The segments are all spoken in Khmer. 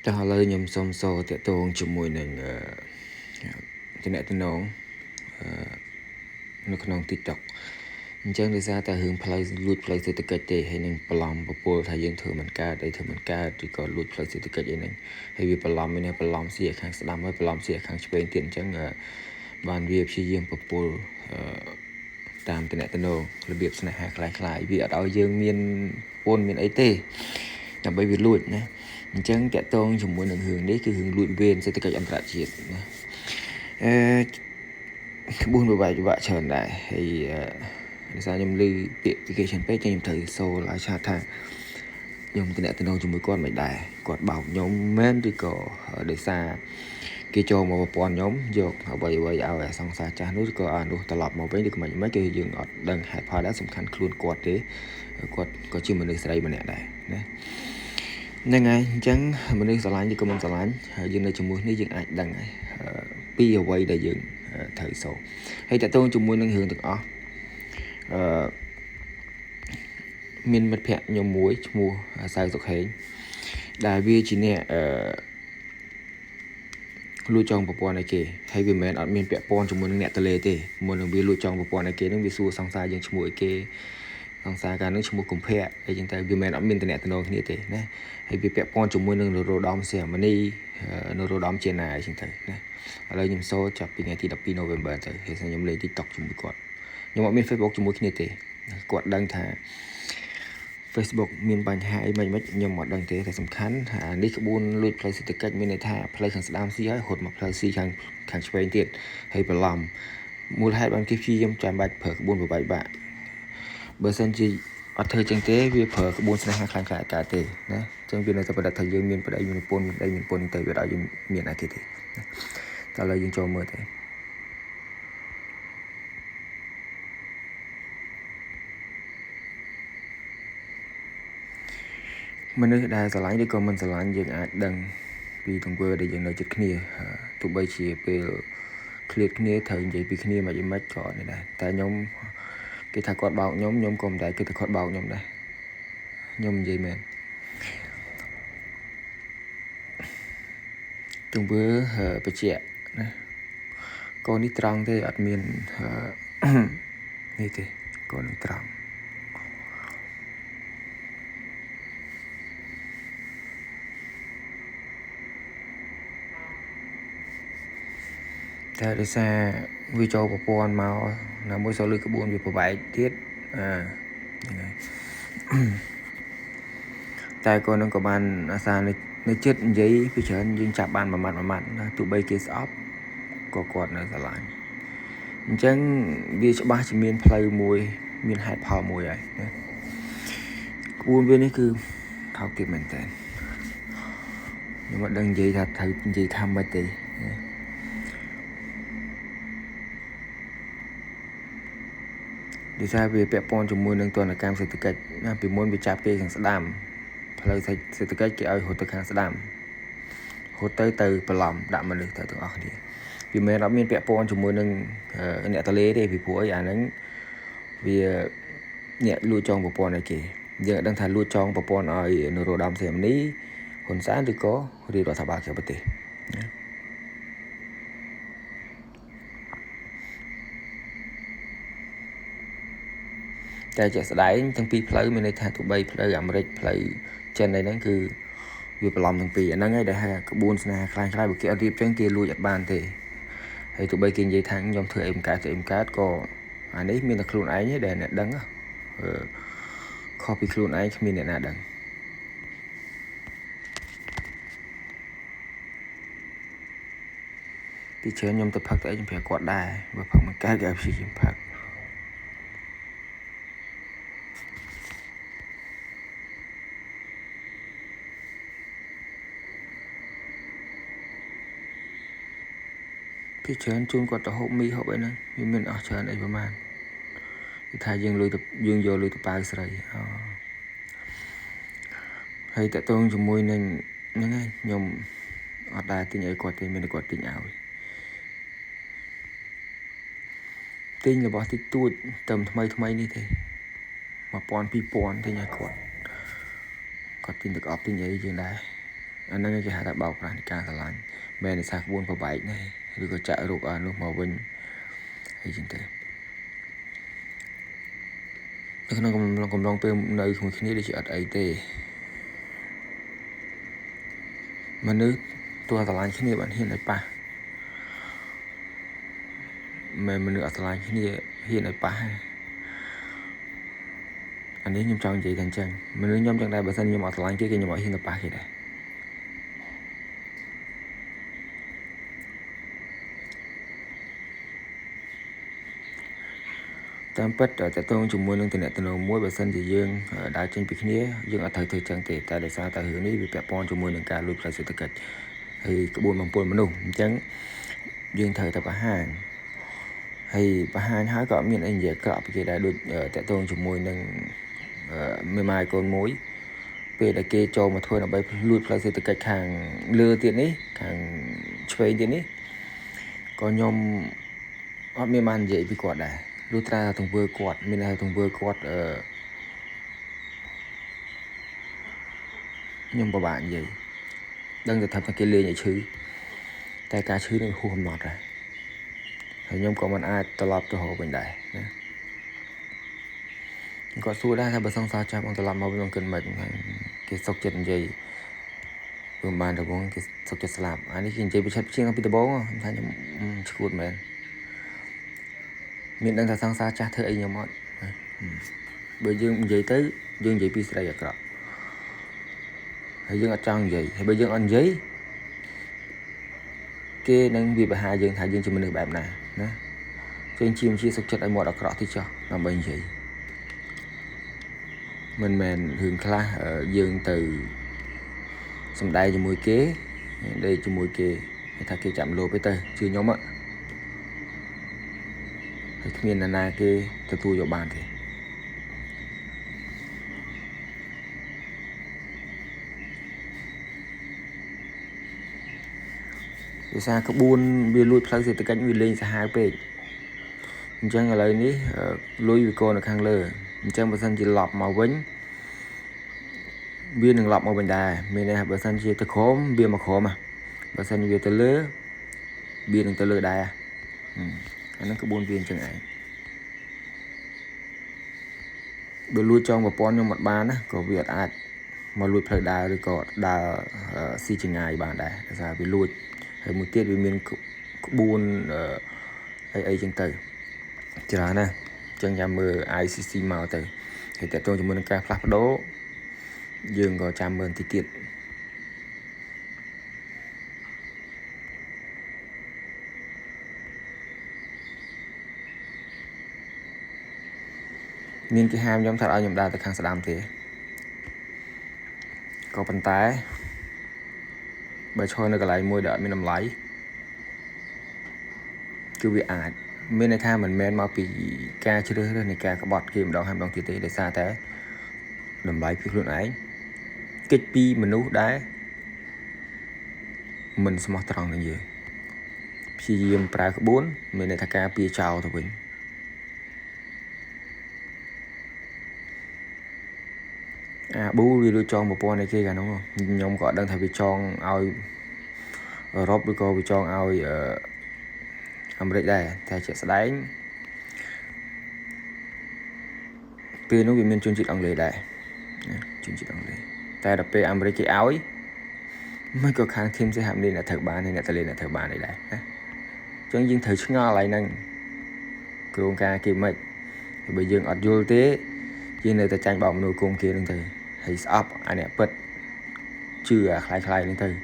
តែឥឡូវខ្ញុំសូមសូតាក់ទងជាមួយនឹងតំណែងនៅក្នុង TikTok អញ្ចឹងដោយសារតែរឿងផ្លូវលួចផ្លូវសេដ្ឋកិច្ចទេហើយនឹងបន្លំបពលថាយើងធ្វើមិនកើតអីធ្វើមិនកើតឬក៏លួចផ្លូវសេដ្ឋកិច្ចអីហ្នឹងហើយវាបន្លំឯនេះបន្លំស៊ីខាងស្ដាំហើយបន្លំស៊ីខាងឆ្វេងទៀតអញ្ចឹងបានវាព្យាយាមបពលតាមតំណែងរបៀបស្នេហាคล้ายៗវាអត់ឲ្យយើងមានពន្ធមានអីទេដើម្បីវាលួចណាអញ្ចឹងតាក់ទងជាមួយនឹងរឿងនេះគឺរឿងលួចវេនសេដ្ឋកិច្ចអន្តរជាតិណាក្បួនប្រវត្តិច្រើនដែរហើយដោយសារខ្ញុំឮពាក្យ application ពេកចឹងខ្ញុំត្រូវសូលឲ្យឆាតថាខ្ញុំតំណែងជាមួយគាត់មិនដែរគាត់បោកខ្ញុំមែនឬក៏ដោយសារគេចូលមកប្រព័ន្ធខ្ញុំយកអ្វីឲ្យសង្សារចាស់នោះឬក៏នោះត្រឡប់មកវិញឬក៏មិនគឺយើងអត់ដឹងហេតុផលដែរសំខាន់ខ្លួនគាត់ទេគាត់ក៏ជាមនុស្សស្រីម្នាក់ដែរណាហ្នឹងហើយអញ្ចឹងមនុស្សស្រឡាញ់ឬក៏មិនស្រឡាញ់យើងនៅជាមួយនេះយើងអាចដឹងហើយពីអ្វីដែលយើងត្រូវសូហើយតើតើជាមួយនឹងរឿងទាំងអស់មានមិត្តភ័ក្ដិខ្ញុំមួយឈ្មោះសៅសុខហេងដែលវាជាអ្នកលួចចងប្រព័ន្ធឲ្យគេហើយវាមិនមែនអត់មានពាក់ព័ន្ធជាមួយនឹងអ្នកតលេទេមុននឹងវាលួចចងប្រព័ន្ធឲ្យគេនឹងវាសួរសង្សារយើងឈ្មោះអីគេសង្សារការនឹងឈ្មោះកុម្ភៈអីចឹងតែវាមិនមែនអត់មានតំណែងគ្នាទេណាហើយវាពាក់ព័ន្ធជាមួយនឹងនរោត្តមសីហមុនីនរោត្តមជាណាអីចឹងទៅណាឥឡូវខ្ញុំសូចាប់ពីថ្ងៃទី12 November ទៅហើយខ្ញុំលេង TikTok ជាមួយគាត់ខ្ញុំអត់មាន Facebook ជាមួយគ្នាទេគាត់ដឹងថា Facebook មានបញ្ហាអីមិនខ្ញុំអត់ដឹងទេតែសំខាន់ថានេះក្បួនលួចផ្លូវសេដ្ឋកិច្ចមានន័យថាផ្លូវខាងស្ដាំស៊ីហើយរត់មកផ្លូវស៊ីខាងឆ្វេងទៀតហើយបន្លំមូលហេតុបានគេព្យាយាមចាំបាច់ប្រើក្បួនប្របាយបាក់បើសិនជាអត់ធ្វើចឹងទេវាប្រើក្បួនស្នេហាខ្លាំងៗកើតទេណាចឹងវានៅតែប្រដៅថាយើងមានប្តីមានប្រពន្ធមានប្តីមានពន្ធទៅវាអត់យើងមានអីគេទេតែឥឡូវយើងចូលមើលទៅមនុស្សដែលស្រឡាញ់ឬក៏មិនស្រឡាញ់យើងអាចដឹងពីទង្វើដែលយើងនៅជិតគ្នាទោះបីជាពេលឃ្លាតគ្នាត្រូវនិយាយពីគ្នាមិនក៏អត់ដែរតែខ្ញុំគេថាគាត់បោកខ្ញុំក៏មិនដែរគេថាគាត់បោកខ្ញុំដែរខ្ញុំនិយាយមែនទង្វើបច្ចៈណាកូននេះត្រង់ទេអត់មាននេះទេកូននឹងត្រង់តែដោយសារវាចូលប្រព័ន្ធមកណាមួយសូលឺក្បួនវាប្របែកទៀតហ្នឹងហើយតែក៏នឹងក៏បានអាសានៅចិត្តនិយាយពីច្រើនយើងចាប់បានមួយម៉ាត់ណាទោះបីគេស្អប់ក៏គាត់នៅស្រឡាញ់អញ្ចឹងវាច្បាស់ជាមានផ្លូវមួយមានហេតុផលមួយហើយណាក្បួនវានេះគឺថោកទាបមែនតើខ្ញុំអត់ដឹងនិយាយថាត្រូវនិយាយថាម៉េចទេណាដោយសារវាពាក់ព័ន្ធជាមួយនឹងទនកម្មសេដ្ឋកិច្ចណាពីមុនវាចាប់គេខាងស្ដាំផ្លូវសេដ្ឋកិច្ចគេឲ្យរត់ទៅខាងស្ដាំរត់ទៅបន្លំដាក់មនុស្សទៅទាំងអស់គ្នាវាមិនអត់មានពាក់ព័ន្ធជាមួយនឹងអ្នកតលេទេពីព្រោះអីអាហ្នឹងវាអ្នកលួចចងប្រព័ន្ធឲ្យគេយើងអត់ដឹងថាលួចចងប្រព័ន្ធឲ្យនរោត្តមសីហមុនីហ៊ុនសែនឬក៏រាជរដ្ឋាភិបាលក្រៅប្រទេសណាតែជាក់ស្ដែងទាំងពីរផ្លូវមានន័យថាទោះបីផ្លូវអាមេរិកផ្លូវចិនអីហ្នឹងគឺវាបន្លំទាំងពីរអាហ្នឹងហើយដែលហៅក្បួនស្នេហាខ្លាំងបើគេអត់រៀបចឹងគេលួចអត់បានទេហើយទោះបីគេនិយាយថាខ្ញុំធ្វើអីមិនកើតក៏អានេះមានតែខ្លួនឯងទេដែលអ្នកដឹងខុសពីខ្លួនឯងគ្មានអ្នកណាដឹងពីច្រើនខ្ញុំទៅផឹកទៅអីខ្ញុំប្រាប់គាត់ដែរបើផឹកមិនកើតគេឲ្យព្យាយាមផឹកពីច្រើនជូនគាត់ទៅហូបមីហូបអីហ្នឹងវាមានអស់ច្រើនអីប្រហែលគឺថាយើងយកលុយទៅប៉ាវស្រីហើយតកតងជាមួយនឹងហ្នឹងឯងខ្ញុំអត់ដែរទិញអីគាត់ទេមានតែគាត់ទិញឲ្យទិញរបស់តិចតួចតែថ្មីនេះទេ1000 2000ទិញឲ្យគាត់ទិញទឹកអប់ទិញអីយើងដែរ anh đang cái hạt đã bọc ra càng là lạnh mẹ này sạc buôn vào bảy này rồi có chạy ruột ở lúc màu vinh hay chính thế nó còn long pe nơi không khí để chợ ấy tê mà nữตัวตลาดที่นี่บ้านเห็นไอ้ป่าแม่มันเนื้อตลาดที่นี่เห็นไอ้ป่าอันนี้ยมจังใจกันจังมันเนื้อยมจังได้แบบนั้นยมตลาดที่กินยมเห็นไอ้ป่าแค่ไหนตามปัดแต่ต้องจุ่มมวยนึงแต่เนี่ยตัวน้องมวยแบบนั้นจะยังได้จังปีนี้ยังอัฐเธอจังแต่ได้สาแต่หือนี่bịแปะปอนจุ่มมวยหนึ่งการลุยพลายเศรษฐกิจให้กระบวนบางปนมนุษย์จังยังเธอแต่ประหารให้ประหารหาก็มีอันเยอะกลับไปได้ด้วยแต่ต้องจุ่มมวยหนึ่งไม่มาโกนมวยไปได้เกจมาทัวร์เอาไปลุยพลายเศรษฐกิจข้างเรือเตียนนี้ข้างช่วยเตียนนี้ก็ยมอดไม่มันเยอะไปกว่าได้ลูตราตรงเบอร์กอดมีอะไรตรงเบอร์กอดยมประบาดใหญ่ดังจะทำทางเกลียใหญ่ชื้อแต่การชื้อนี่คู่คำนอดเลยแต่ยมก็มันอาจตลอดตัวหัวเป็นได้นะก็สู้ได้ถ้าเบอร์สองสาวจับมันตลอดมาเป็นเกินแบบเกี่ยวกับเจ็ดใหญ่รวมบานแต่ว่าเกี่ยวกับเจ็ดสลับอันนี้กินใจไปชัดเชียงกับปีตะโบ้ท่านจะชูดเหมือนmiền đang thật sang xa cha thưa ấy nhiều món bây giờ giấy tới dương giấy pi sợi giặc rồi hay dương ở trong giấy hay bây giờ ăn giấy kia đang vì bà hai dương thái dương cho mình đượcแบบnày nè trên chim chia sọc chất ai một đặc rõ thì cho làm bệnh gì mình thường khá ở dương từ sầm đây cho mùi kế đây cho mùi kế thay kia chạm lô với tơ chưa nhóm ạ miền này cái tôi cho bạn thì vì sao các buôn bị lùi phơi thì từ cánh vì lên sẽ hai bên chẳng là lời ní lùi vì cô là khang lơ chẳng bữa sân chỉ lọp màu vĩnh biên đừng lọp màu bình đà mình này bữa sân chỉ từ khóm biên mà khóm mà bữa sân về từ lứa biên đừng từ lứa đà anh nó cứ buôn viên chẳng ai bị lui trong một pon trong một bàn á có việc ai mà lui phải đào rồi có đào xi chừng ngày bàn đây ra bị lui hay một tiết bị miền buôn ấy chân từ chỉ là nè chân nhà mưa ICC màu từ thì tại tôi cho mình cái flap đố dương có trăm mơn thì tiết miền cái ham giống thật ở nhầm đa từ khang sàm thì có bàn tay bài cho nó cái lại môi đợi mình làm lấy cứ bị ải bên này tha mình men mà bị ca chưa được này ca có bọt kìm đong ham đong thì để xa thế làm lấy việc luôn ấy kích pi mình nút đá mình smart tròn là gì khi diêm pra có 4 mình này tha ca pi chào thôi mình bố đi cho một pon này kia cả đúng không nhóm gọi đang thay vì cho ao Europe đi coi vì cho ao America đây thay chuyện đánh pin nó bị miền chuyên trị đằng lề đây chuyên trị đằng lề tay đập pe America áo ấy mới có kháng thêm sẽ hàm đi là thợ bán hay là ta lên là thợ bán này đây cho những thợ ngò lại năng cường ca kia mệt bây giờ ở vô tế trên này ta tranh bóng nồi cung kia đừng thử hay up anh này bật chưa khai khai đừng thử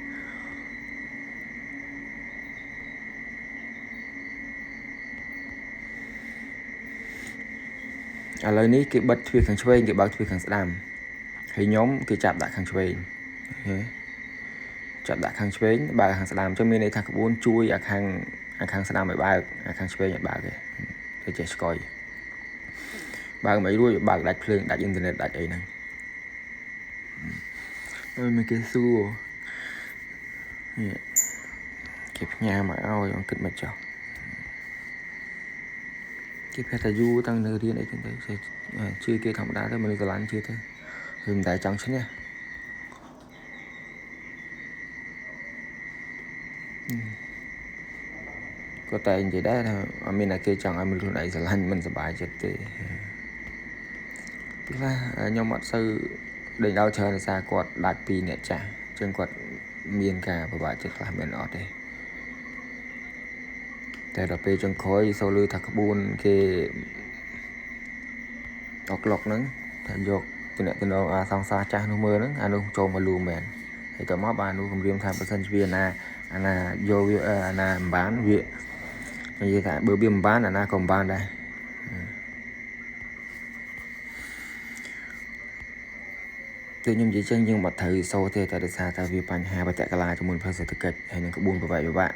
lời ní cái bật thuyền kháng chơi cái bao thuyền kháng đàm hay nhóm cái chạm đại kháng chơi chạm đại kháng chơi bà kháng đàm cho mình này thằng bốn chui ở kháng đàm mấy ba kháng chơi nhận ba cái để chơi coi ba mấy đuôi ba đặt phượng đặt internet đặt ấy nè mấy cái xu kịp nhà mà ao còn kịch mệt cho cái phe tài du tăng nơi đi này chúng ta sẽ chơi kia thằng đá thôi mình giờ lăn chưa thôi hình tại trong chứ nha có tay vậy đấy thôi mình là kia chọn anh mình luôn này sẽ lành mình sẽ bài chết thì tức là nhóm mặt sư định đau chờ là xa quạt đạt pi nè chả trên quạt miền cả và bài chết là mình ở đâyแต่เราไปจงคอยโซลือทักบูนเคออกหลอกนั้นถ้ายกตัวเนี่ยตัวเราสองซาจ้าโนเมอร์นั้นนุโจมาลูแมนให้กับมอบานุคำเรียมทางเปอร์เซ็นต์เวียนาโยเวียบ้านเวียnhư thế bữa biêm bán là na còn bán đây tự nhiên chỉ chân nhưng mà thời sau thì tại sao ta vì bàn hai ba chạy cả cho mình phải sẽ thực kịch hay những cái buôn của vậy các bạn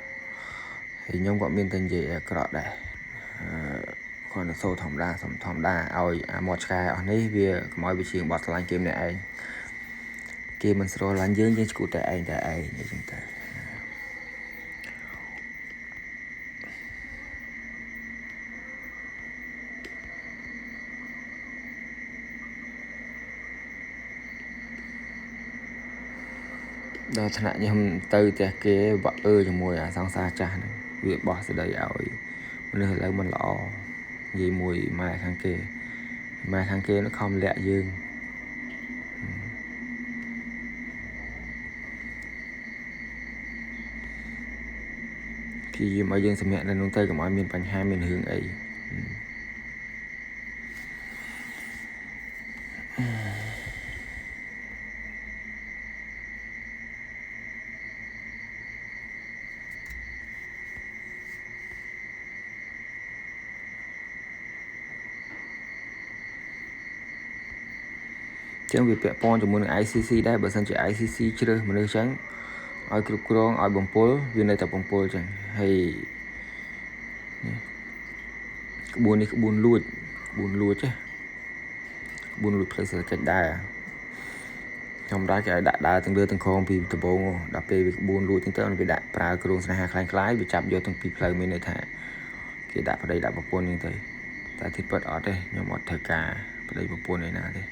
thì nhóm bọn mình tên gì cái đây còn là sâu thòng đa ôi một cái ở đây vì mọi bị chuyện bọt lại game này game mình sẽ làm dương những cụ thể tại như chúng ta đó thằng nào như từ cái vợ cho mùi sang xa cha việc bỏ sẽ đầy ảo mình lấy mình lọ gì mùi mai khang kê nó không lẹ dương khi mà dương sẽ mẹ nên nông tây của mọi miền bánh hai miền hướng ấy chẳng vì bẹ pon cho muốn ICC đây bởi sân chỉ ICC chưa mà nơi trắng ai cực cường ai bóng pol vì này tập bóng pol chẳng hay buồn đi buồn lùi chứ buồn lùi phải sự cảnh đài trong đó cái đá từng đưa từng con vì từ bộ đạp về việc buồn lùi từng tới bị đạp pra cường sẽ hai khai bị chạm vô từng pi play mình này thả cái đạp ở đây đạp bóng pol như thế ta thiết bật ở đây nhưng một thời cả ở đây bóng pol này nào đây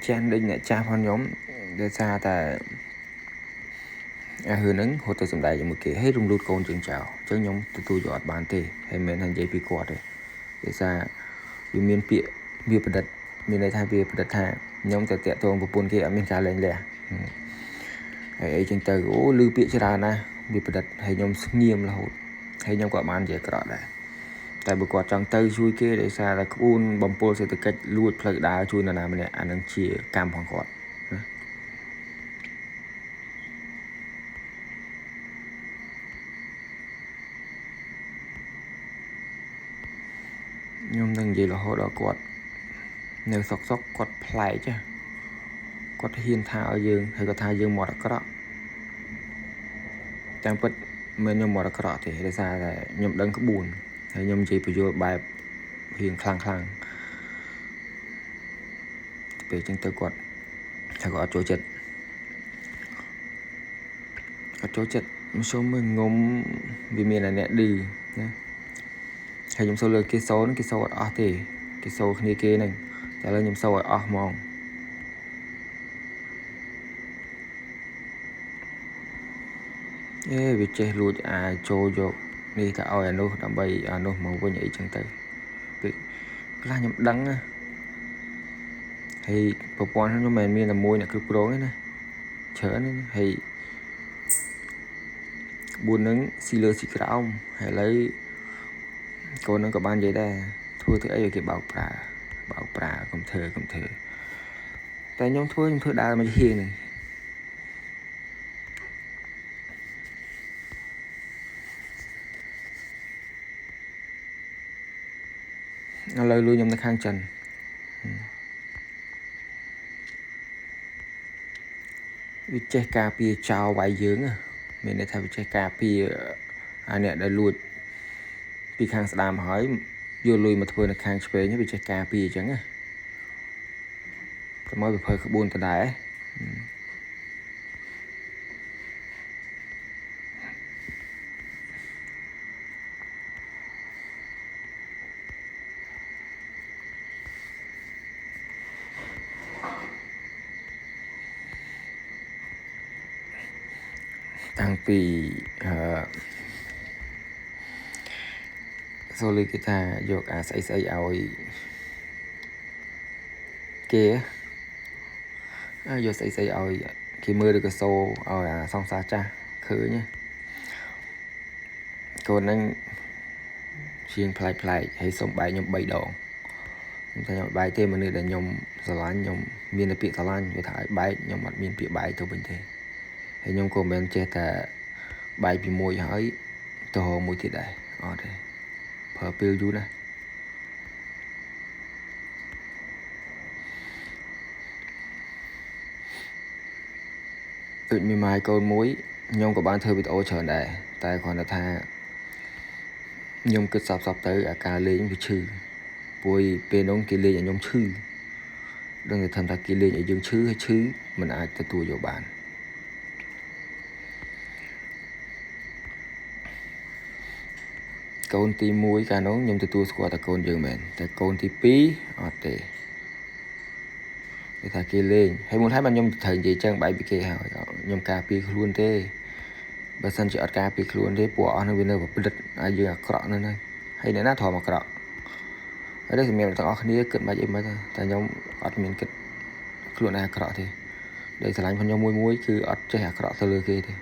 chen đinh lại cha con nhóm để xa ta hư nứng hồ tôi sầm đại một cái hết rung lút con chừng chào chứ nhóm tôi dọt bàn tê hay mến hành dây pi quạt đấy để xa vì miền bịa bịa bật miền này thay bịa bật hàng nhóm tại tẹt tuồng một buồn kia ở miền cả lên lẻ ấy trên tờ gỗ lưu bịa cho ra na bịa bật hay nhóm nghiêm là hột hay nhóm quả man dễ cọ đấy tại bữa quạt trong tây chui kia để xa là un bầm pol sẽ từ cách luộc phơi đá chui là mình này ăn chia cam hoàng quạt nhưng thằng gì là họ đó quạt nếu sọc quạt play chứ quạt hiên thao dương hay có thao dương mọt cái đó trang bật mình nhom mọt cái đó thì để xa là nhom đấng có buồn hay nhom chỉ phải vô bài hiền khăng về trên tơ quạt hay có chỗ chật một số mình ngom vì miền này nè đi hay nhom số lừa cái số ở thì cái số kia kia này trả lời nhom số ở mong vì chơi lùi trôi vô đi cả oi nó đâm bay nó màu với nhảy chân tay cái là nhom đắng hay bộ quan nó mềm miên là môi là cực rối này chở này hay buồn nứng xì lơ xì ông hay lấy cô nó có ban vậy đây thua thứ ấy cái bảo pra cầm thơ tại nhóm thua đa mà hiền này nó lời lui nhom nó khang trần vì chơi cà phê chào vài dưỡng mình để thay vì chơi cà phê này đã lùi vì khang đàm hỏi យកលុយមកធ្វើនៅខាងឆ្វេងវាចេះការពារអញ្ចឹងណាតែមកវាភើក្បួនដដែលតាំងពីសូលីគេថាយកអាស្អីឲ្យគេយកស្អីឲ្យគេមើលឬក៏សូឲ្យអាសង្សារចាស់ឃើញណាកូនហ្នឹងជាងប្លែកហើយសុំបែកខ្ញុំ3ដងខ្ញុំថាខ្ញុំបែកទេមនុស្សដែលខ្ញុំស្រឡាញ់ខ្ញុំមានតែពាក្យស្រឡាញ់វាថាឲ្យបែកខ្ញុំអត់មានពាក្យបែកទៅវិញទេហើយខ្ញុំក៏មិនចេះតែបែកពីមួយហើយទៅរកមួយទៀតដែរអត់ទេប្រើពេលយូរណាស់ដូចមានម៉ាយកូនមួយខ្ញុំក៏បានធ្វើវីដេអូច្រើនដែរតែគ្រាន់តែថាខ្ញុំគិតសពទៅអាការលេងវាឈឺព្រោះពេលនោះគេលេងឲ្យខ្ញុំឈឺដឹងតែថាគេលេងឲ្យយើងឈឺហើយឈឺមិនអាចទទួលយកបានកូនទី1កាលនោះខ្ញុំទទួលស្គាល់តែកូនយើងមែនតែកូនទី2អត់ទេគេថាគេលេងហើយមុនហើយបានខ្ញុំត្រូវនិយាយចឹងបែកពីគេហើយខ្ញុំការពារខ្លួនទេបើសិនជាអត់ការពារខ្លួនទេពួកអស់នឹងវានៅប្រព្រឹត្តឲ្យយើងអាក្រក់នៅហ្នឹងហើយអ្នកណាធំអាក្រក់ហើយនេះសម្រាប់ទាំងអស់គ្នាគិតមិនអីមិនតែខ្ញុំអត់មានគិតខ្លួនឯងអាក្រក់ទេដែលស្រឡាញ់ខ្ញុំមួយគឺអត់ចេះអាក្រក់ទៅលើគេទេ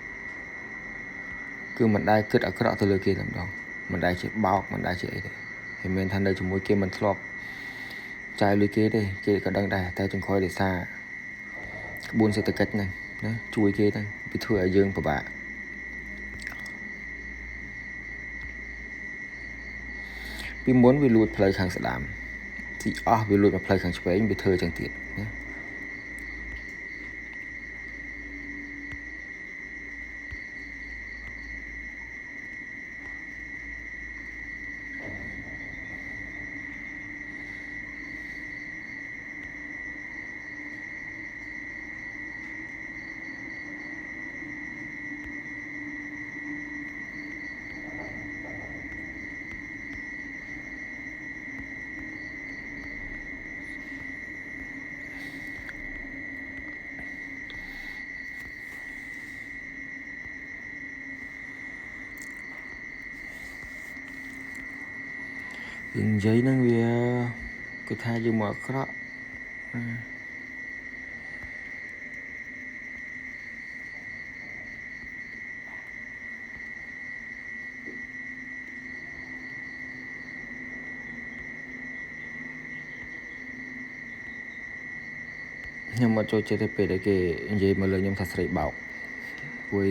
គឺមិនដែលគិតអាក្រក់ទៅលើគេតែម្ដងមិនដែលជាបោកមិនដែលជាអីទេហើយមានថានៅជាមួយគេមិនធ្លាប់ចាយលុយគេទេគេក៏ដឹងដែរតែចង្ខុយដោយសារក្បួនសេដ្ឋកិច្ចហ្នឹងណាជួយគេហ្នឹងវាធ្វើឲ្យយើងពិបាកពីមុនវាលួចផ្លូវខាងស្ដាំទីអស់វាលួចមកផ្លូវខាងឆ្វេងវាធ្វើចឹងទៀតណានិយាយហ្នឹងវាគេថាយើងមកអាក្រក់ខ្ញុំអត់ចូលចិត្តទេពេលដែលគេនិយាយមកលើខ្ញុំថាស្រីបោកព្រោះ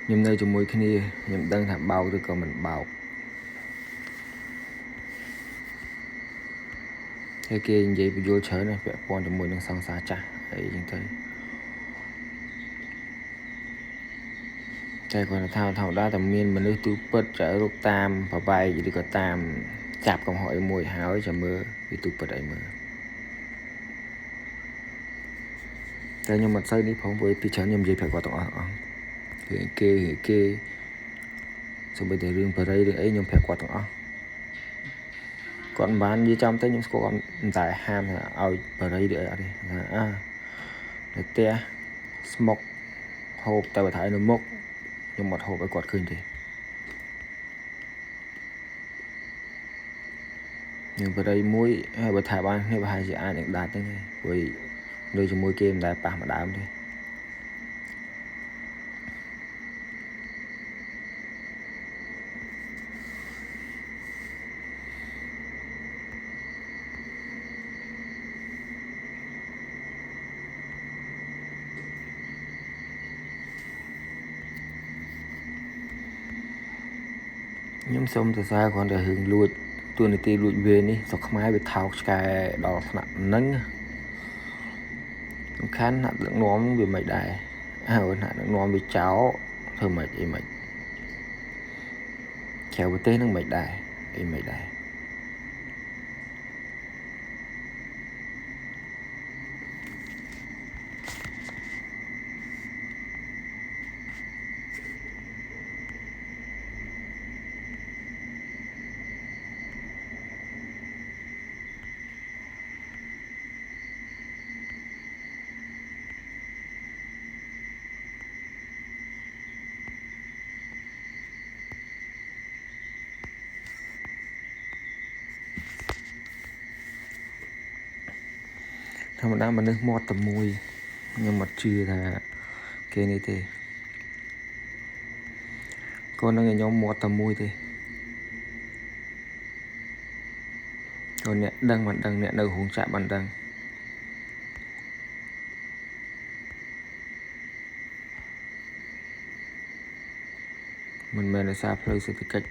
ខ្ញុំនៅជាមួយគ្នាខ្ញុំដឹងថាបោកឬក៏មិនបោកហើយគេនិយាយបញ្យល់ច្រើនណាស់ពាក់ព័ន្ធជាមួយនឹងសង្សារចាស់អីចឹងទៅតែគាត់ថាធម្មតាតែមានមនុស្សទូពិតចែករកតាមប្របែកឬក៏តាមចាប់កំហុសអីមួយហើយចាំមើលវាទូពិតអីមើលតែខ្ញុំអត់សូវនេះផងព្រោះពីច្រើនខ្ញុំនិយាយប្រាប់គាត់ទាំងអស់គេសូម្បីតែរឿងបរិយរឿងអីខ្ញុំប្រាប់គាត់ទាំងអស់គាត់មិនបាននិយាយចំទៅខ្ញុំស្គាល់គាត់មិនតែហាមថាឲ្យបរិយឬអីអត់ទេថានៅផ្ទះស្មុកហូបតែបើថានៅមុខខ្ញុំអត់ហូបឲ្យគាត់ឃើញទេខ្ញុំបរិយមួយហើយបើថាបានគ្នាប្រហែលជាអាចនឹងដាច់ហ្នឹងឯងព្រោះនៅជាមួយគេមិនដែលប៉ះម្ដើមទេខ្ញុំសូមសរសើរគ្រាន់តែរឿងលួចទួនាទីលួចវេនេះស្រុកខ្មែរវាថោកឆ្កែដល់ថ្នាក់ហ្នឹងសំខាន់ណាស់ដឹកនាំវាមិនដែរហើយណាស់ដឹកនាំវាចោលធ្វើម៉េចអីម៉េចក្រៅប្រទេសហ្នឹងមិនដែរអីមិនដែរ ธรรมดามันนึกมอดแต่มวยnhưng mà chưa là cái này thì con nó nhóm mọt tầm mùi thì còn nè đăng bạn đăng nè đâu hùng chạm bạn đăng mình là xa play sẽ cách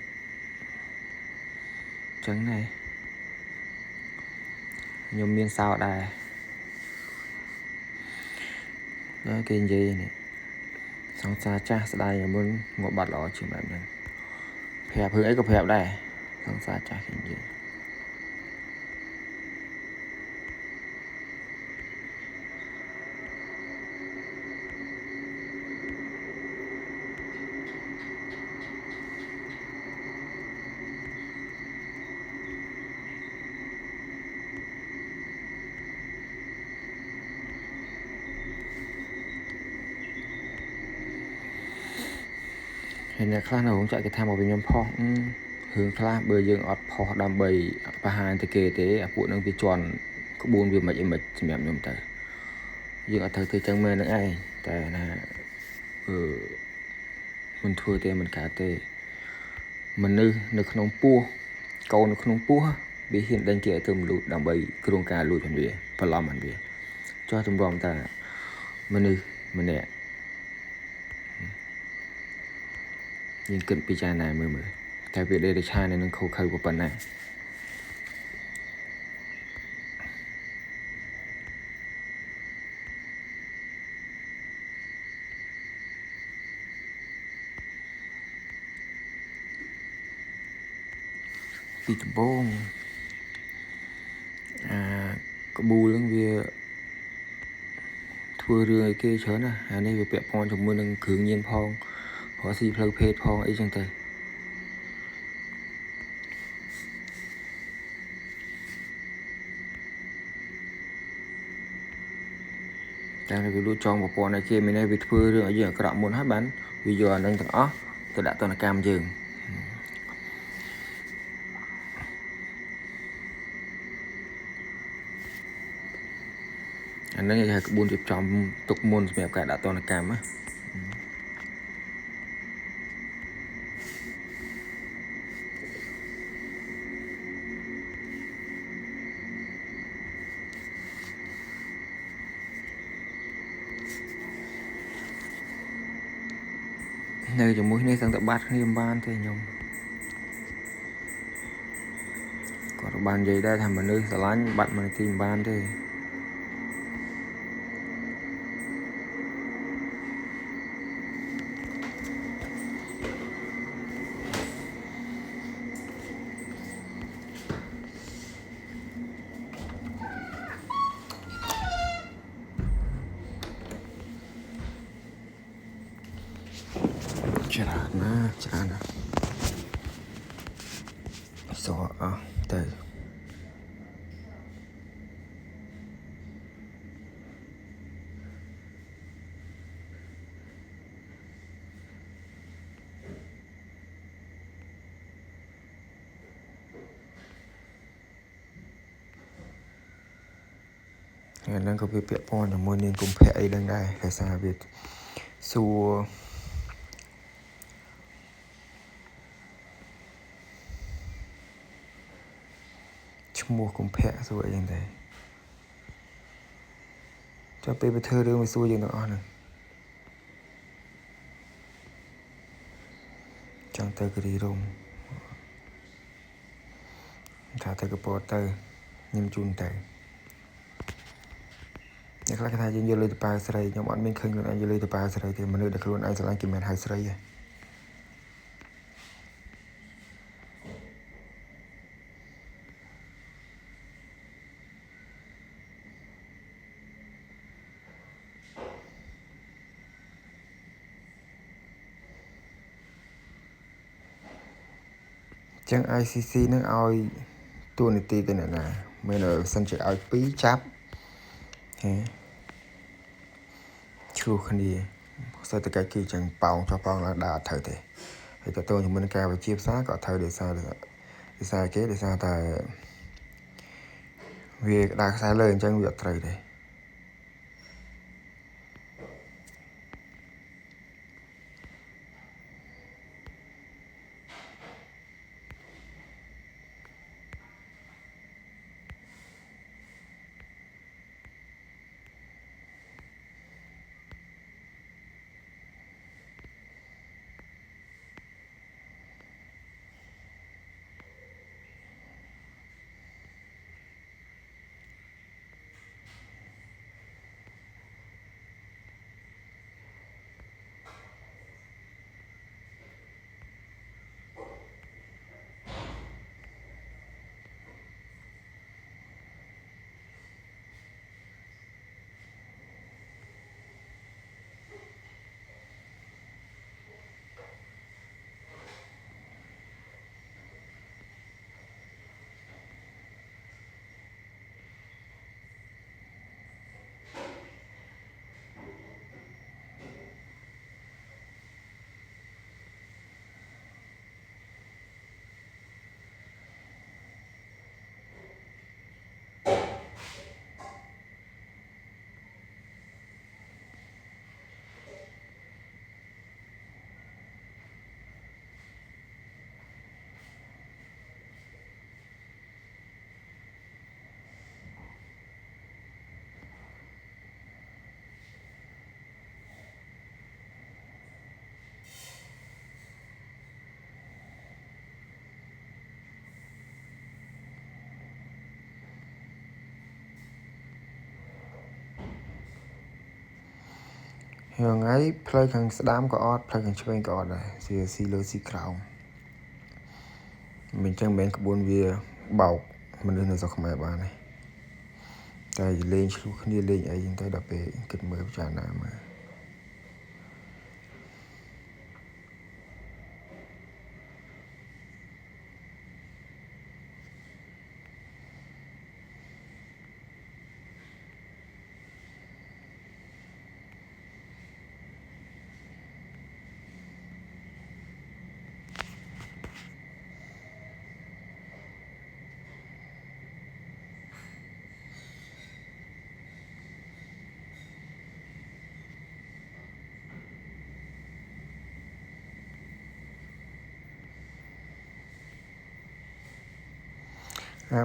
trắng này nhóm miên sao ở đây đó cái gì này xong xa cha sẽ đây muốn ngộ bật lọ chỉ bạn đăng hẹp hơi ấy có hẹp đây xong xa cha cái gì hiện nay class nào cũng chạy cái tham vào bên nhóm pho hướng class bơi dương ọt pho đam bầy và hai thì kề thế phụ năng bị tròn có buồn vì mệt mềm nhom tới dương ở thời chẳng mê nữa ai tại là mình thua tê mình cả tê mình nữ không pua câu nó không pua bị hiện đánh kia tùm lụt đam bầy kêu ca lụt thành về và làm thành về cho tùm ròm ta mình nè nhưng cần bị cha này mới tại vì đây là cha này nó khâu khơi của phần này vì tụi bố có bù lắm vì thua rươi kia chớ nè này về bẹp phong trong mưa nâng cường nhiên phong họ xì phơi phê phong ấy chẳng tay đang là video trong một con này kia mình này bị thua rươi ở giữa các bạn muốn hát bán video đang thằng ó tôi đã toàn là cam dừng anh ấy là buôn chụp trong tục môn mẹ cả đã toàn là cam á nơi cho mũi này sang tập bát nghiêm ban thế nhung còn ban giấy đây thằng mà nơi xả lánh bạn mà tìm ban thế chán à sợ đây đang có việc pon ở môi nên cùng phe ấy đang đây là sao việc xua mua cùng phe rồi vậy này cho peไปเธอเรื่องไปสู้ยังต่อนึงจังเตอกรีรงถ้าเตอกระปอเตอញឹមជូនទៅអ្នកខ្លះគេថាយើងយកលុយទៅប៉ាស្រីខ្ញុំអត់មានឃើញខ្លួនឯងយកលុយទៅប៉ាស្រីទេមនុស្សដែលខ្លួនឯងស្រឡាញ់គេមិនហៅស្រីទេចឹង ICC នឹងឲ្យតួនាទីទៅអ្នកណាមិនសិនជាឲ្យ2ចាប់ហេឈ្លោះគ្នាសេដ្ឋកិច្ចគឺចឹងប៉ោងចោះប៉ោងឡើងដើរអត់ត្រូវទេហើយតើតើជាមួយនឹងការវិជាភាសាក៏ត្រូវដោយសារគេដោយសារតែវាក្តៅខ្សែលើអញ្ចឹងវាអត់ត្រូវទេ ยังไงផ្លូវខាងស្ដាំក៏អត់ផ្លូវខាងឆ្វេងក៏អត់ដែរស៊ីលើស៊ីក្រោមមិនចឹងមិនក្បួនវាបោកមនុស្សនៅស្រុកខ្មែរបានទេតែលេងឆ្លោះគ្នាលេងអីចឹងទៅដល់ពេលគិតមើលពិចារណាមើល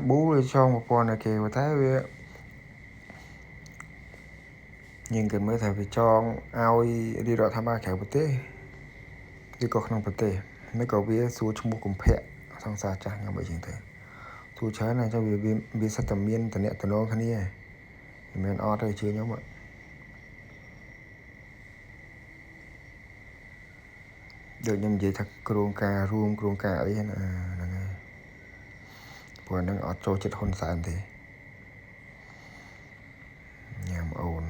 ប៊ូលើចងប្រព័ន្ធឲ្យគេតែវាយើងគិតមើលថាវាចងឲ្យរាជរដ្ឋាភិបាលក្រៅប្រទេសឬក៏ក្នុងប្រទេសមិនក៏វាសួរឈ្មោះកំភៈសង្សារចាស់ខ្ញុំអីចឹងទៅសួរច្រើនណាស់ចឹងវាសិតតែមានតំណែងគ្នាមិនមែនអត់ទេជឿខ្ញុំដូចខ្ញុំនិយាយថាគ្រោងការរួមគ្រោងការអីហ្នឹងហើយព្រោះហ្នឹងអត់ចូលចិត្តហ៊ុនសែនទេញ៉ាំអូន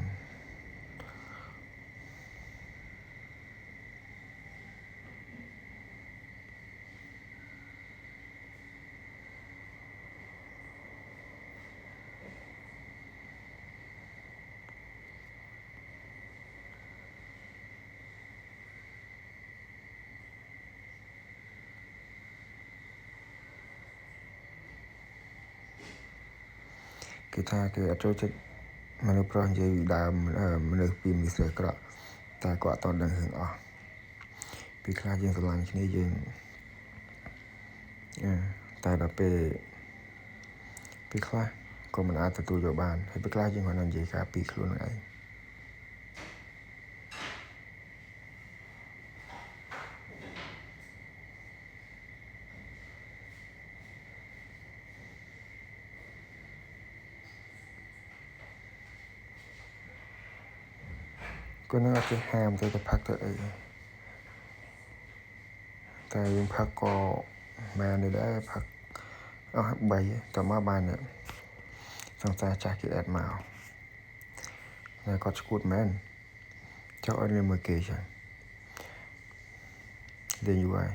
គេថាគេអត់ចូលចិត្តមនុស្សប្រុសនិយាយពីដើមមនុស្សពីមនុស្សស្រីក្រក់តែគាត់អត់ដឹងរឿងអស់ពីខ្លះយើងស្រឡាញ់គ្នាយើងតែដល់ពេលខ្លះក៏មិនអាចទទួលយកបានហើយពេលខ្លះយើងគាត់និយាយការពីខ្លួននឹងឯងគាត់នឹងអត់ចេះហាមទៅផឹកទៅអីតែយើងផឹកក៏មែនដែរផឹកអស់3តមកបានសង្សារចាស់គេអេតមកតែគាត់ឈួតមែនចុះអត់លេងមួយគេចឹងលេងយូរហើយ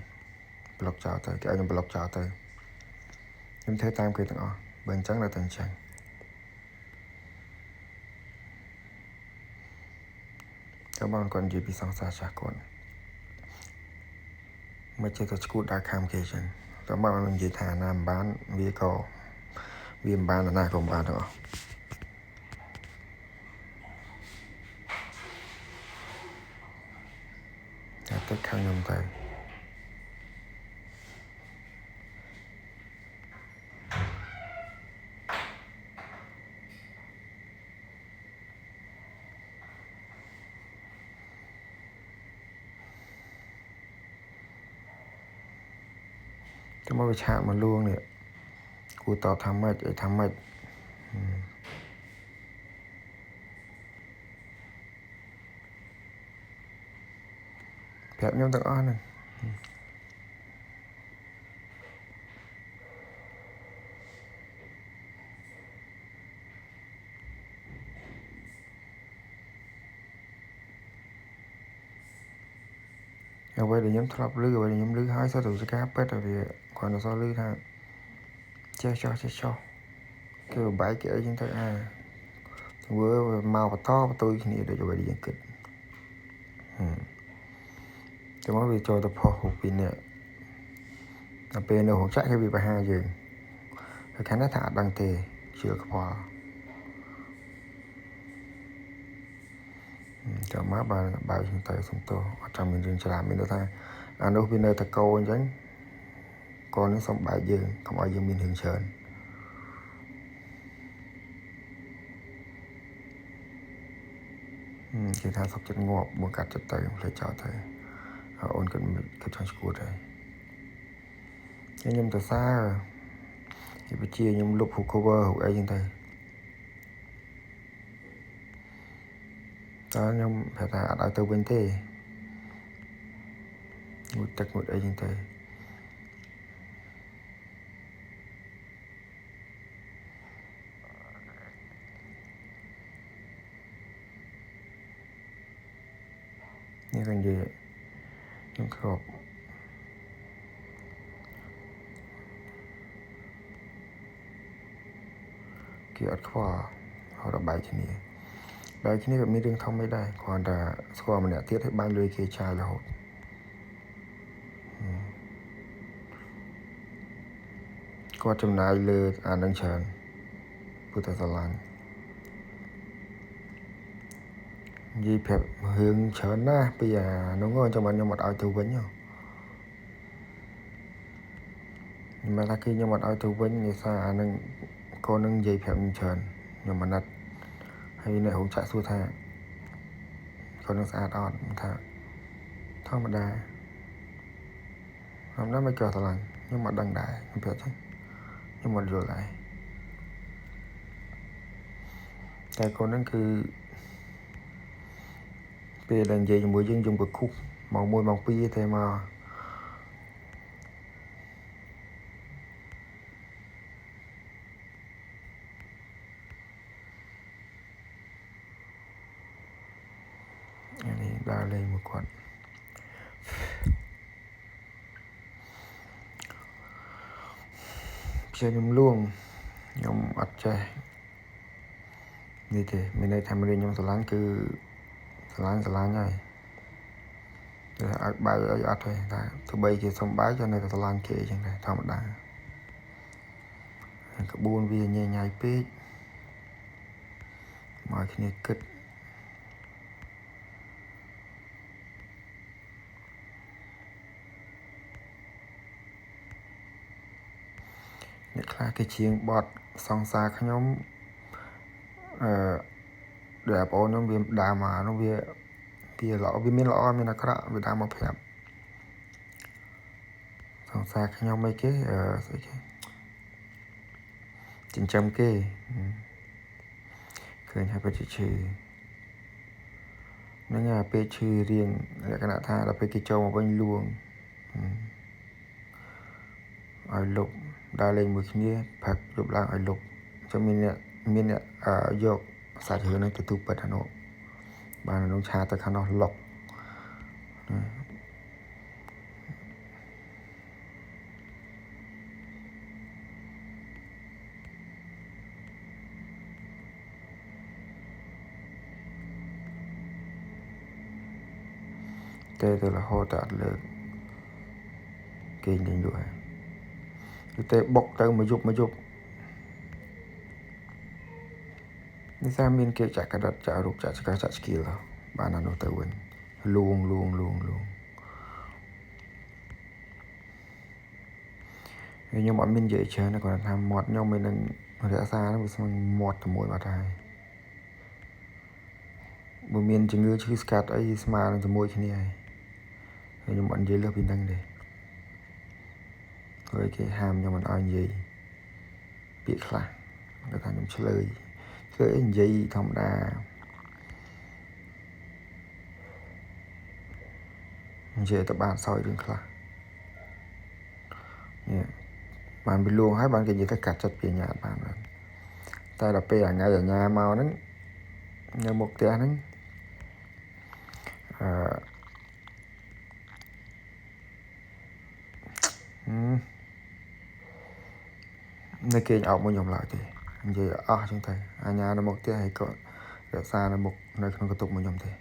ប្លុកចោលទៅគេឲ្យខ្ញុំប្លុកចោលទៅខ្ញុំធ្វើតាមគេទាំងអស់បើអញ្ចឹងដល់តែអញ្ចឹងចាំបងគាត់និយាយពីសង្សារចាស់គាត់មិនចេះតែឈួតដើរខាំគេចឹងតែមកនិយាយថាណាមិនបានវាមិនបានណាក៏មិនបានទាំងអស់តែទឹកខាងខ្ញុំទៅតែមកវាឆាកមកលួងនេះគូតថាម៉េចអីថាម៉េចប្រាប់ខ្ញុំទាំងអស់ហ្នឹងអ្វីដែលខ្ញុំធ្លាប់ឮអ្វីដែលខ្ញុំឮហើយសុទ្ធតែជាការពិតតែវាគាត់ទៅសល់ឮថាចេះចោះគេបែកគេអីចឹងទៅធ្វើមកបន្តបន្ទុយគ្នាដូចអ្វីដែលយើងគិតតែមកវាចូលទៅផុសពីនេះតែពេលនៅរោងចក្រគេវាបហាយើងហើយខាងនេះថាអត់ដឹងទេជឿខ្វល់ចាំមកបើខ្ញុំទៅសុំទោសអត់ចាំមានរឿងច្រាមមានថាអានោះវានៅតកោអញ្ចឹងកូននឹងសុំបែកយើងកុំឲ្យយើងមានរឿងច្រើនគេថាសុកចិត្តងាប់មកកាត់ចិត្តទៅផ្លេចចោលទៅអូនគិតចង់ឈួតហើយខ្ញុំទៅសារគេបជាខ្ញុំលុប cover អីចឹងទៅតែ ខ្ញុំប្រាប់ថាអត់ឲ្យទៅវិញទេងូតទឹកងូតអីចឹងទៅនេះក៏និយាយខ្ញុំគ្របគេអត់ខ្វល់របាយគ្នាក៏មានរឿងធំមិនដែរគ្រាន់តែស្គាល់ម្នាក់ទៀតឲ្យបាញ់លុយគេចាយរហូតគាត់ចំណាយលើអានឹងច្រើនព្រោះតែស្រឡាញ់និយាយប្រាប់រឿងច្រើនណាស់ពីអានោះចាំបានខ្ញុំអត់ឲ្យទៅវិញមិនថាគឺខ្ញុំអត់ឲ្យទៅវិញនិយាយថាអានឹងកូននឹងនិយាយប្រាប់ខ្ញុំច្រើនខ្ញុំអាណិតហើយអ្នកហងចាក់សួរថាកូននឹងស្អាតអត់ថាធម្មតាមិនក៏ស្រឡាញ់ខ្ញុំអត់ដឹងដែរខ្ញុំប្រាប់ចឹងខ្ញុំអត់យល់ដែរតែកូននឹងគឺពេលដែលនិយាយជាមួយយើងយំក៏ខុសម៉ោង1ម៉ោង2ទេមកនេះដើរលេងមួយគាត់ខ្ញុំលួងខ្ញុំអត់ចេះនេះទេមានន័យថាមនុស្សខ្ញុំស្រឡាញ់គឺស្រឡាញ់ហើយតែឲ្យបាយឲ្យអត់ទេតែទោះបីគេសុំបាយក៏នៅតែស្រឡាញ់គេអញ្ចឹងដែរធម្មតាក្បួនវាញ៉ៃញ៉ៃពេកមកគ្នាគិតអ្នកខ្លះគេជាងបត់សង្សារខ្ញុំដែលបងខ្ញុំវាដើរមកនោះវាល្អវាមានល្អមានអាក្រក់វាដើរមកប្រាប់សង្សារខ្ញុំអីគេស្អីគេចិញ្ចឹមគេឃើញហើយពិតជាឈឺហ្នឹងហើយពេលឈឺរៀងលក្ខណៈថាដល់ពេលគេចូលមកវិញលួងឲ្យលុបដើរលេងមួយគ្នាផឹកលុបឡើងឲ្យលុបចាំមានអ្នកយកសាច់រឿងហ្នឹងទៅទូពិតអានោះបានអានោះឆាទៅខាងនោះលុកតែទៅរហូតតែអត់លើកគេលេងលក់ហើយតែបុកទៅមួយយប់នេះថាមានគេចាក់កដិតចាក់រូបចាក់ឆ្កឹះចាក់ស្គីលបានអានោះទៅវិញលួងខ្ញុំអត់មាននិយាយច្រើនទេគាត់ថាមាត់ខ្ញុំមិននឹងរក្សាហ្នឹងវាស្មើមាត់ជាមួយបាត់ហើយបើមានជំងឺឈឺស្កាត់អីស្មើនឹងជាមួយគ្នាហើយខ្ញុំអត់និយាយលើសពីហ្នឹងទេហើយគេហាមខ្ញុំមិនឲ្យនិយាយពាក្យខ្លះគាត់ថាខ្ញុំឆ្លើយអីនិយាយធម្មតានិយាយទៅបានសោយរឿងខ្លះនេះបានវាលួងហើយបានគេនិយាយទៅកាត់ចិត្តពីញ្ញាបានតែដល់ពេលថ្ងៃអញ្ញាមកហ្នឹងនៅមុខផ្ទះហ្នឹងនៅគេអោបមកខ្ញុំឡើយទេនិយាយអស់ចឹងទៅអញ្ញានៅមុខផ្ទះហើយក៏រក្សានៅមុខនៅក្នុងកន្ទប់មកខ្ញុំទេ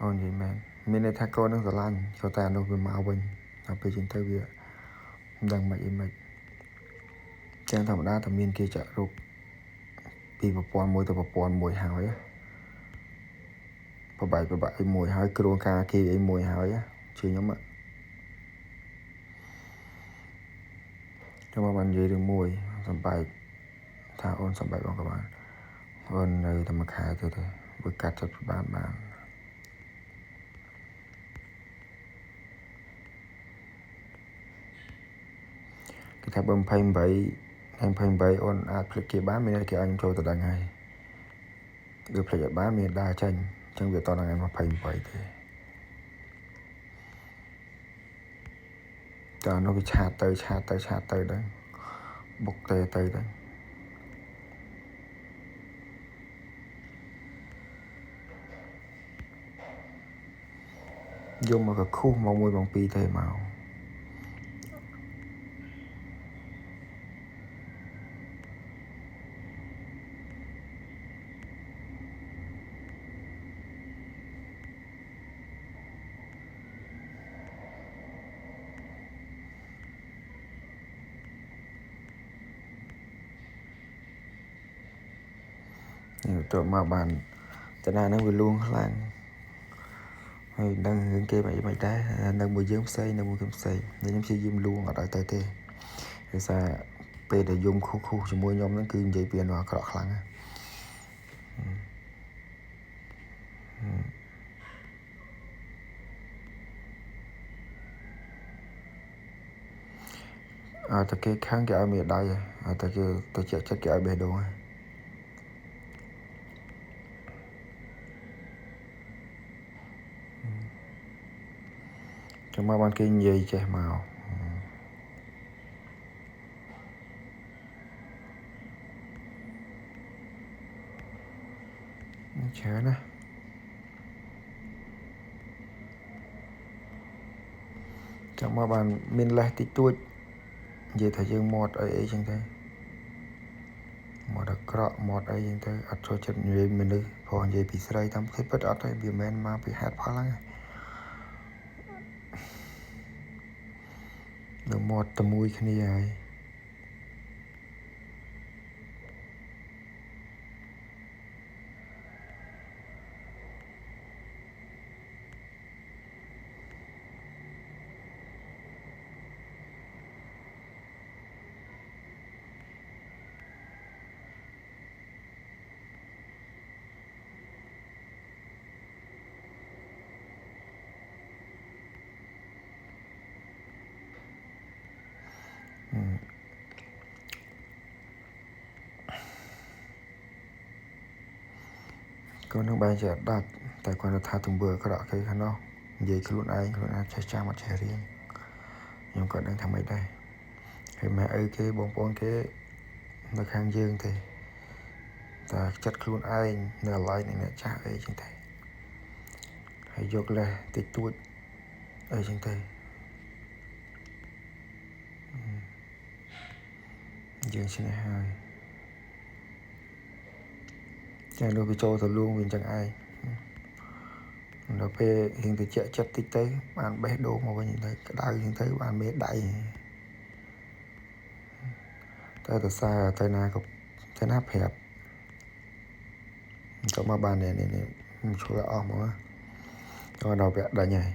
អូននិយាយមែនមានន័យថាកូននឹងស្រឡាញ់ក៏តែនោះវាមកវិញដល់ពេលចឹងទៅវាមិនដឹងមិនចឹងធម្មតាតែមានគេចាក់រូបពីប្រព័ន្ធមួយទៅប្រព័ន្ធមួយហើយប្របែកអីមួយហើយគ្រួការគេអីមួយហើយជឿខ្ញុំខ្ញុំបាននិយាយរឿងមួយសំបែកថាអូនសំបែកបងក៏បានអូននៅតែមួយខែទៅទេវាកាត់ចិត្តបានគេថាបើ28អូនអាចភ្លេចគេបានមានគេឲ្យខ្ញុំចូលទៅដឹងហើយ គឺផ្លេចអត់បានមានដើរចាញ់អញ្ចឹងវាតដល់ថ្ងៃ28ទេតែនោះវាឆាតទៅដឹងបុកទៅដឹងយកមកកខុសមក1ម៉ោង2ទេមកទៅមកបានតាណានឹងវាលួងខ្លាំងហើយដឹងរឿងគេមិនដែរនៅមួយយើងផ្សេងនៅមួយខ្ញុំផ្សេងខ្ញុំព្យាយាមលួងអត់ឲ្យទៅទេដោយសារពេលដែលយំខុសជាមួយខ្ញុំហ្នឹងគឺនិយាយពីអាក្រក់ខ្លាំងតែគេខាងគេឲ្យមេដៃតែគេទៅជាក់ចិត្តគេឲ្យបេះដូងចាំមកបានគេនិយាយចេះមកច្រើនណាចាំមកបានមានលេសតិចតួចនិយាយថាយើងមាត់អីចឹងទៅមាត់អាក្រក់មាត់អីចឹងទៅអត់ចូលចិត្តនិយាយមនុស្សព្រោះនិយាយពីស្រីតាមពិតអត់ទេវាមិនមែនមកពីហេតុផលហ្នឹងនៅមាត់តែមួយគ្នាហើយក៏នឹងបែរជាដាច់តែគាត់ថាទង្វើអាក្រក់គេខាងនោះនិយាយខ្លួនឯងចេះចាំអត់ចេះរៀនខ្ញុំក៏ដឹងថាមិនដែរហើយម៉ែឪគេបងប្អូនគេនៅខាងយើងទេតែចិត្តខ្លួនឯងនៅអាឡ័យនឹងអ្នកចាស់អីចឹងទេហើយយកលេសតិចតួចអីចឹងទេយើងឈ្នះហើយចាលោកវាចូលទៅលួងវាអញ្ចឹងឯងដល់ពេលរៀងទៅជាក់ចិត្តតិចទៅបានបេះដូងមកវិញទៅក្តៅចឹងទៅបានមេដៃតែទៅសារទៅណាក៏ទៅណាប្រាប់ទៅមកបាននេះជួយអស់មកដល់ពាក់ដាច់ហើយ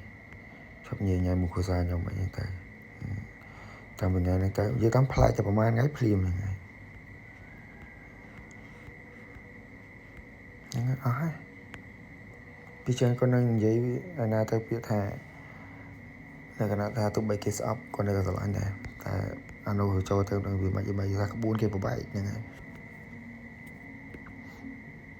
ឈប់ញ៉ៃមួយគ្រួសារខ្ញុំអីចឹងទៅតាមថ្ងៃហ្នឹងទៅនិយាយតាមផ្លែតែប្រហែលថ្ងៃភ្លាមហ្នឹងហើយហ្នឹងអស់ហើយពីចឹងក៏នឹងនិយាយឯណាទៅពាក្យថានៅកណ្ដាលថាទោះបីគេស្អប់ក៏នៅតែស្រឡាញ់ដែរតែអានោះចូលទៅនឹងវាមិនថាក្បួនគេប្របែកហ្នឹងហើយ